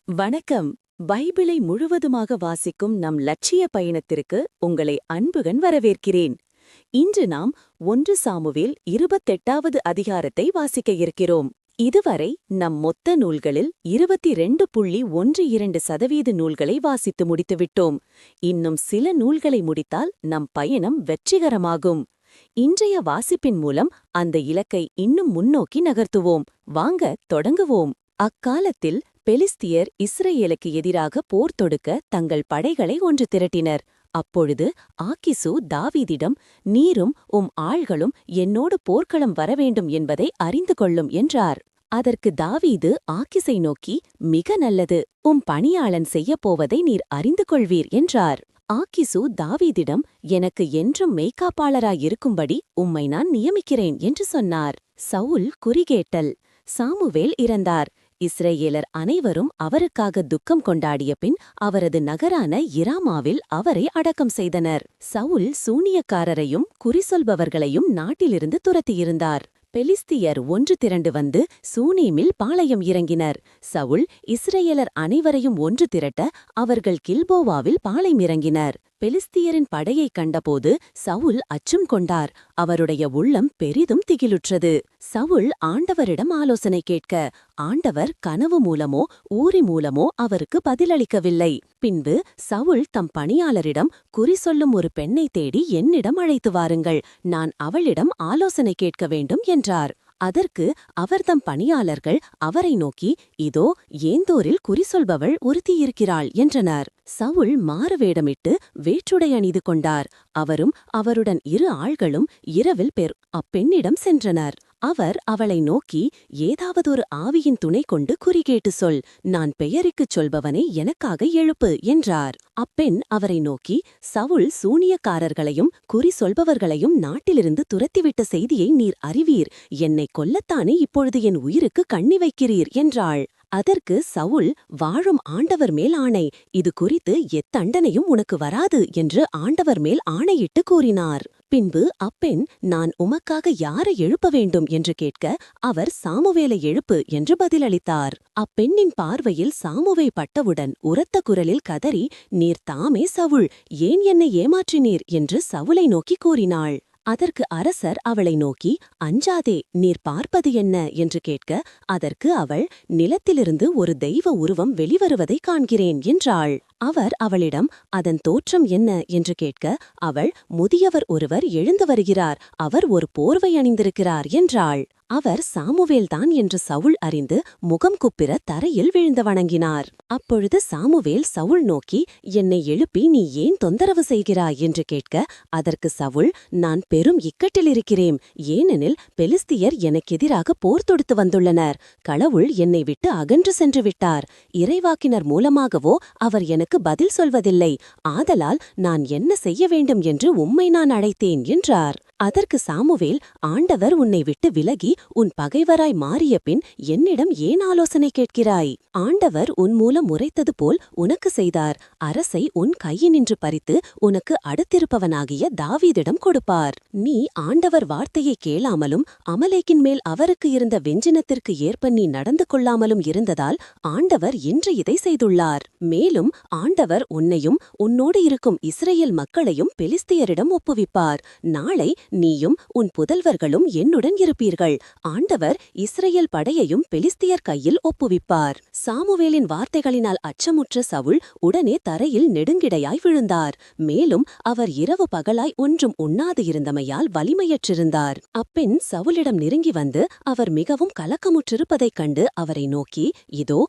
வணக்கம். பைபிளை முழுவதுமாக வாசிக்கும் நம் லட்சிய பயணத்திற்கு உங்களை அன்புடன் வரவேற்கிறேன். இன்று நாம் 1 சாமுவேல் 28வது அதிகாரத்தை வாசிக்க இருக்கிறோம். இதுவரை நம் மொத்த நூல்களில் 22.12% நூல்களை வாசித்து முடித்துவிட்டோம். இன்னும் சில நூல்களை முடித்தால் நம் பயணம் வெற்றிகரமாகும். இன்றைய வாசிப்பின் மூலம் அந்த இலக்கை இன்னும் முன்னோக்கி நகர்த்துவோம். வாங்க தொடங்குவோம். அக்காலத்தில் பெலிஸ்தியர் இஸ்ரேலுக்கு எதிராக போர் தொடுக்க தங்கள் படைகளை ஒன்று திரட்டினர். அப்பொழுது ஆக்கிசு தாவீதிடம், நீரும் ஆள்களும் என்னோடு போர்க்களம் வரவேண்டும் என்பதை அறிந்து கொள்ளும் என்றார். அதற்கு தாவீது ஆக்கிசை நோக்கி, மிக நல்லது, பணியாளன் செய்யப்போவதை நீர் அறிந்து கொள்வீர் என்றார். ஆக்கிசு தாவீதிடம், எனக்கு என்றும் மெய்க்காப்பாளராயிருக்கும்படி உம்மை நான் நியமிக்கிறேன் என்று சொன்னார். சவுல் குறிகேட்டல். சாமுவேல் இறந்தார். இஸ்ரேலர் அனைவரும் அவருக்காக துக்கம் கொண்டாடிய பின் அவரது நகரான இராமாவில் அவரை அடக்கம் செய்தனர். சவுல் சூனியக்காரரையும் குறிசொல்பவர்களையும் நாட்டிலிருந்து துரத்தியிருந்தார். பெலிஸ்தியர் ஒன்று திரண்டு வந்து சூனேமில் பாளையம் இறங்கினர். சவுல் இஸ்ரேலர் அனைவரையும் ஒன்று திரட்ட அவர்கள் கில்போவாவில் பாளையம் இறங்கினர். பெலிஸ்தியரின் படையைக் கண்டபோது சவுல் அச்சம் கொண்டார். அவருடைய உள்ளம் பெரிதும் திகிலுற்றது. சவுல் ஆண்டவரிடம் ஆலோசனை கேட்க, ஆண்டவர் கனவு மூலமோ ஊரி மூலமோ அவருக்கு பதிலளிக்கவில்லை. பின்பு சவுல் தம் பணியாளரிடம், குறி சொல்லும் ஒரு பெண்ணை தேடி என்னிடம் அழைத்து வாருங்கள், நான் அவளிடம் ஆலோசனை கேட்க வேண்டும் என்றார். அதற்கு அவர்தம் பணியாளர்கள் அவரை நோக்கி, இதோ ஏந்தோரில் குறி சொல்பவள் ஒருத்தியிருக்கிறாள் என்றனர். சவுல் மாறுவேடமிட்டு வேற்றுடை அணிந்து கொண்டார். அவரும் அவருடன் 2 ஆள்களும் இரவில் அப்பெண்ணிடம் சென்றனர். அவர் அவளை நோக்கி, ஏதாவதொரு ஆவியின் துணை கொண்டு குறிகேட்டு சொல், நான் பெயருக்குச் சொல்பவனை எனக்காக எழுப்பு என்றார். அப்பெண் அவரை நோக்கி, சவுல் சூனியக்காரர்களையும் குறி சொல்பவர்களையும் நாட்டிலிருந்து துரத்திவிட்ட செய்தியை நீர் அறிவீர். என்னைக் கொல்லத்தானே இப்பொழுது என் உயிருக்கு கண்ணி வைக்கிறீர் என்றாள். அதற்கு சவுல், வாழும் ஆண்டவர் மேல் ஆணை, இது குறித்து எத்தண்டனையும் உனக்கு வராது என்று ஆண்டவர் மேல் ஆணையிட்டு கூறினார். பின்பு அப்பெண், நான் உமக்காக யாரை எழுப்ப வேண்டும் என்று கேட்க, அவர் சாமுவேலை எழுப்பு என்று பதிலளித்தார். அப்பெண்ணின் பார்வையில் சாமுவை பட்டவுடன் உரத்த குரலில் கதறி, நீர் தாமே சவுல், ஏன் என்னை ஏமாற்றினீர் என்று சவுலை நோக்கி கூறினாள். அதற்கு அரசர் அவளை நோக்கி, அஞ்சாதே, நீர் பார்ப்பது என்ன என்று கேட்க, அதற்கு அவள், நிலத்திலிருந்து ஒரு தெய்வ உருவம் வெளிவருவதை காண்கிறேன் என்றாள். அவர் அவளிடம், அதன் தோற்றம் என்ன என்று கேட்க, அவள், முதியவர் ஒருவர் எழுந்து வருகிறார், அவர் ஒரு போர்வை அணிந்திருக்கிறார் என்றாள். அவர் சாமுவேல்தான் என்று சவுல் அறிந்து முகம் குப்பிர தரையில் விழுந்து வணங்கினார். அப்பொழுது சாமுவேல் சவுல் நோக்கி, என்னை எழுப்பி நீ ஏன் தொந்தரவு செய்கிறாய் என்று கேட்க, அதற்கு சவுல், நான் பெரும் இக்கட்டிலிருக்கிறேன், ஏனெனில் பெலிஸ்தியர் எனக்கெதிராக போர் தொடுத்து வந்துள்ளனர். கடவுள் என்னை விட்டு அகன்று சென்று விட்டார். இறைவாக்கினர் மூலமாகவோ அவர் எனக்கு பதில் சொல்வதில்லை. ஆதலால் நான் என்ன செய்ய வேண்டும் என்று உம்மை நான் அழைத்தேன் என்றார். அதற்கு சாமுவேல், ஆண்டவர் உன்னை விட்டு விலகி உன் பகைவராய் மாறிய பின் என்னிடம் ஏன் ஆலோசனை கேட்கிறாய்? ஆண்டவர் உன் மூலம் உரைத்தது போல் உனக்கு செய்தார். அரசை உன் கையினின்று பறித்து உனக்கு அடுத்திருப்பவனாகிய தாவீதிடம் கொடுப்பார். நீ ஆண்டவர் வார்த்தையை கேளாமலும் அமலேக்கின் மேல் அவருக்கு இருந்த வெஞ்சினத்திற்கு ஏற்ப நீ நடந்து கொள்ளாமலும் இருந்ததால் ஆண்டவர் இன்று இதை செய்துள்ளார். மேலும் ஆண்டவர் உன்னையும் உன்னோடு இருக்கும் இஸ்ரேல் மக்களையும் பெலிஸ்தியரிடம் ஒப்புவிப்பார். நாளை நீயும் உன் புதல்வர்களும் என்னுடன் இருப்பீர்கள். ஆண்டவர் இஸ்ரேல் படையையும் பெலிஸ்தியர் கையில் ஒப்புவிப்பார். சாமுவேலின் வார்த்தைகளினால் அச்சமுற்ற சவுல் உடனே தரையில் நெடுங்கிடையாய் விழுந்தார். மேலும் அவர் இரவு பகலாய் ஒன்றும் உண்ணாது இருந்தமையால் வலிமையற்றிருந்தார். அப்பெண் சவுலிடம் நெருங்கி வந்து அவர் மிகவும் கலக்கமுற்றிருப்பதைக் கண்டு அவரை நோக்கி, இதோ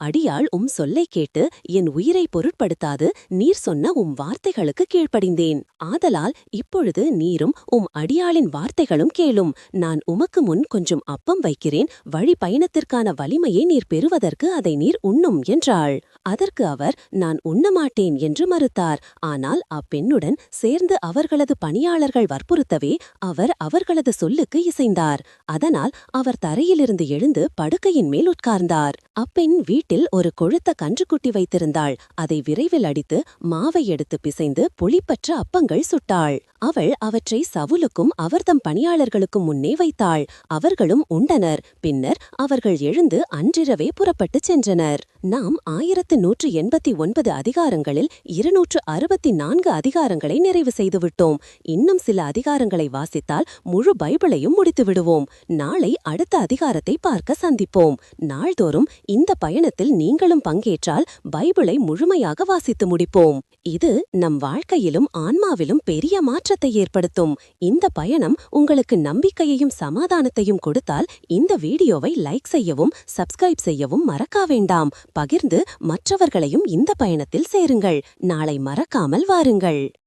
அடியாள் சொல்லை கேட்டு என் உயிரை பொருட்படுத்தாது நீர் சொன்ன வார்த்தைகளுக்கு கீழ்ப்படிந்தேன். ஆதலால் இப்பொழுது நீரும் அடியாளின் வார்த்தைகளும் கேளும். நான் உமக்கு முன் கொஞ்சம் அப்பம் வைக்கிறேன், வழி பயணத்திற்கான வலிமையை நீர் பெறுவதற்கு அதை நீர் உண்ணும் என்றாள். அதற்கு அவர், நான் உண்ணமாட்டேன் என்று மறுத்தார். ஆனால் அப்பெண்ணுடன் சேர்ந்து அவர்களது பணியாளர்கள் வற்புறுத்தவே அவர் அவர்களது சொல்லுக்கு இசைந்தார். அதனால் அவர் தரையிலிருந்து எழுந்து படுக்கையின் மேல் உட்கார்ந்தார். அப்பெண் வீட்டில் ஒரு கொழுத்த கன்றுக்குட்டி வைத்திருந்தாள். அதை விரைவில் அடித்து மாவை எடுத்து பிசைந்து புளிப்பற்ற அப்பங்கள் சுட்டாள். அவள் அவற்றை சவுலுக்கும் அவர்தம் பணியாளர்களுக்கும் முன்னே வைத்தாள். அவர்களும் உண்டனர். பின்னர் அவர்கள் எழுந்து அன்றிரவே புறப்பட்டுச் சென்றனர். நாம் 1189 அதிகாரங்களில் 264 அதிகாரங்களை நிறைவு செய்துவிட்டோம். இன்னும் சில அதிகாரங்களை வாசித்தால் முழு பைபிளையும் முடித்து விடுவோம். நாளை அடுத்த அதிகாரத்தை பார்க்க சந்திப்போம். நாள்தோறும் இந்த பயணத்தில் நீங்களும் பங்கேற்றால் பைபிளை முழுமையாக வாசித்து முடிப்போம். இது நம் வாழ்க்கையிலும் ஆன்மாவிலும் பெரிய மாற்றத்தை ஏற்படுத்தும். இந்த பயணம் உங்களுக்கு நம்பிக்கையையும் சமாதானத்தையும் கொடுத்தால் இந்த வீடியோவை லைக் செய்யவும் சப்ஸ்கிரைப் செய்யவும் மறக்க வேண்டாம். பகிர்ந்து மற்றவர்களையும் இந்த பயணத்தில் சேருங்கள். நாளை மறக்காமல் வாருங்கள்.